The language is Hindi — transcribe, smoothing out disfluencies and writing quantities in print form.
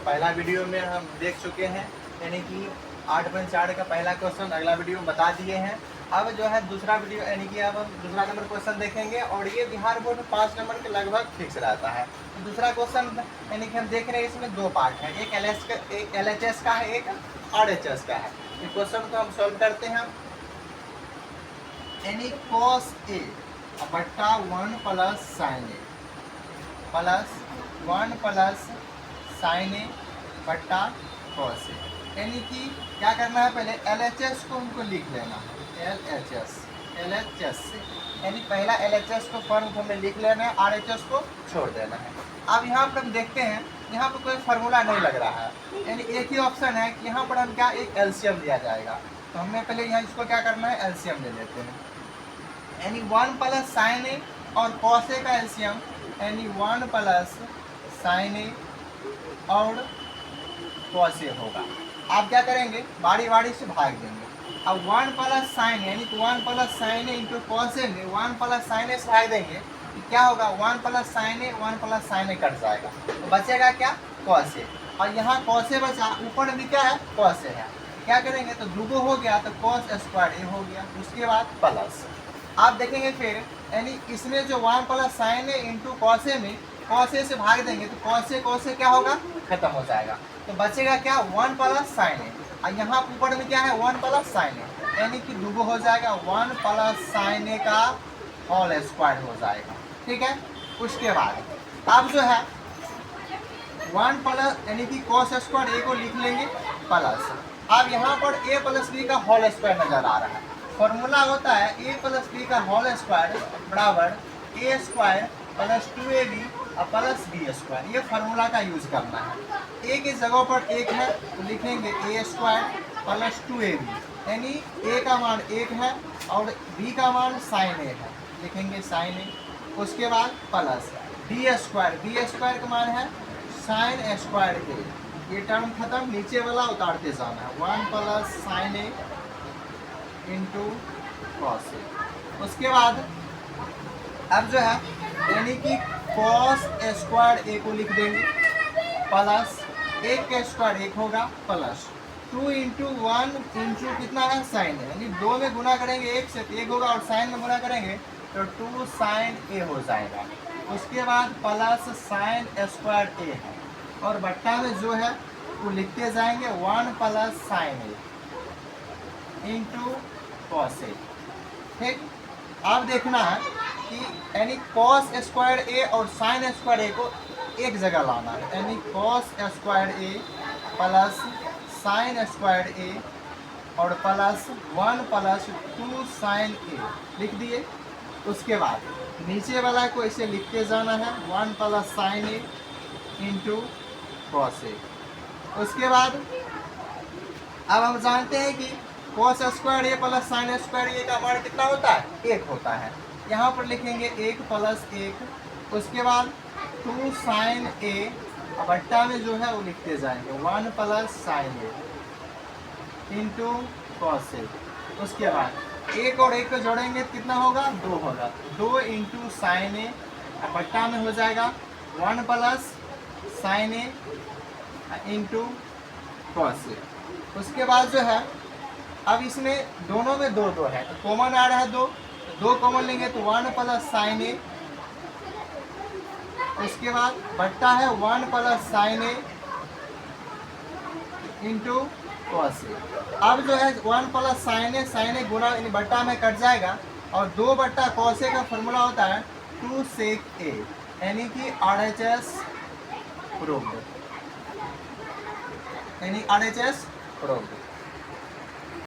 पहला वीडियो में हम देख चुके हैं, यानी कि 8.4 का पहला क्वेश्चन अगला वीडियो में बता दिए हैं। अब जो है दूसरा वीडियो, यानी कि अब हम दूसरा नंबर क्वेश्चन देखेंगे, और ये बिहार बोर्ड में 5 नंबर के लगभग फिक्स रहता है। तो दूसरा क्वेश्चन यानी कि हम देख रहे हैं, इसमें 2 पार्ट है, एक LHS का है, एक RHS का है। इस क्वेश्चन को हम सॉल्व करते हैं। यानी cos A बट्टा 1 plus sign A plus 1 plus sign A बट्टा cos A। यानी कि क्या करना है, पहले LHS को हमको लिख लेना है, LHS से, यानी पहला LHS को फॉर्म में लिख लेना है, RHS को छोड़ देना है। अब यहाँ पर हम देखते हैं, यहाँ पर कोई फार्मूला नहीं लग रहा है, यानी एक ही ऑप्शन है कि यहाँ पर हम क्या एक एलसीएम लिया जाएगा। तो हमें पहले यहाँ इसको क्या करना है, एलसीएम ले लेते हैं। यानी 1 प्लस साइन ए और cos A का एलसीएम, यानी 1 प्लस साइन ए और cos A होगा। आप क्या करेंगे, बारी बारी से भाग देंगे। अब 1 प्लस साइन यानी कि 1 plus sign A into cos A में 1 प्लस साइन ए से भाग देंगे तो क्या होगा, 1 प्लस साइन ए 1 प्लस साइन ए कट जाएगा, तो बचेगा क्या, cos A। और यहाँ cos A बचा, ऊपर में क्या है, cos A है। क्या करेंगे, तो दुगो हो गया तो cos स्क्वायर A हो गया, उसके बाद प्लस। आप देखेंगे फिर, यानी इसमें जो 1 plus sign A into cos A में cos A से भाग देंगे तो cos A क्या होगा, खत्म हो जाएगा, तो बचेगा क्या, 1 प्लस साइन ए। और यहाँ ऊपर में क्या है, 1 प्लस साइन ए, यानी कि दुगो हो जाएगा, 1 प्लस साइन ए का होल स्क्वायर हो जाएगा। ठीक है, उसके बाद अब जो है 1 प्लस यानी कि cos स्क्वायर ए को लिख लेंगे प्लस। अब यहाँ पर a प्लस बी का होल स्क्वायर नजर आ रहा है। फॉर्मूला होता है a प्लस बी का होल स्क्वायर बराबर a स्क्वायर प्लस 2ab और प्लस बी स्क्वायर। ये फार्मूला का यूज करना है। a की जगह पर 1 है तो लिखेंगे a स्क्वायर प्लस 2ab, यानी a का मान 1 है और b का मान साइन a है, लिखेंगे साइन a। उसके बाद प्लस b स्क्वायर का मान है साइन स्क्वायर a। ये टर्म खत्म, नीचे वाला उतारते जाना है, 1 plus sign a into cos A। उसके बाद अब जो है यानी कि cos स्क्वायर A को लिख देंगे प्लस 1 का स्क्वायर 1 होगा प्लस 2 इंटू 1 इंटू कितना है, साइन है, यानी 2 में गुना करेंगे 1 से 1 होगा, और साइन में गुना करेंगे तो 2 साइन A हो जाएगा। उसके बाद प्लस साइन स्क्वायर A है, और बट्टा में जो है वो लिखते जाएंगे 1 plus sign A into cos A। ठीक, अब देखना है कि यानी cos स्क्वायर A और साइन स्क्वायर A को एक जगह लाना है, यानी cos square A plus sine square A और प्लस 1 प्लस 2 साइन A लिख दिए। उसके बाद नीचे वाला को इसे लिखते जाना है, 1 plus sign A into cos A। उसके बाद अब हम जानते हैं कि cos square A plus sine square A का मान कितना होता है, 1 होता है। यहाँ पर लिखेंगे 1 प्लस 1। उसके बाद 2 साइन A और बट्टा में जो है वो लिखते जाएंगे 1 plus sign A into cos A। उसके बाद 1 और 1 को जोड़ेंगे तो कितना होगा, 2 होगा, 2 इंटू साइन A और बट्टा में हो जाएगा 1 plus sign A into cos A। उसके बाद जो है अब इसमें दोनों में 2 2 है तो कॉमन आ रहा है 2, तो 2 कॉमन लेंगे तो 1 प्लस साइन A। उसके बाद बट्टा है 1 plus sign A into cos A। अब जो है 1 प्लस साइन A गुना यानी बट्टा में कट जाएगा, और 2 बट्टा cos A का फॉर्मूला होता है 2 sec A, यानी कि RHS प्रूव्ड, यानी RHS प्रूव्ड।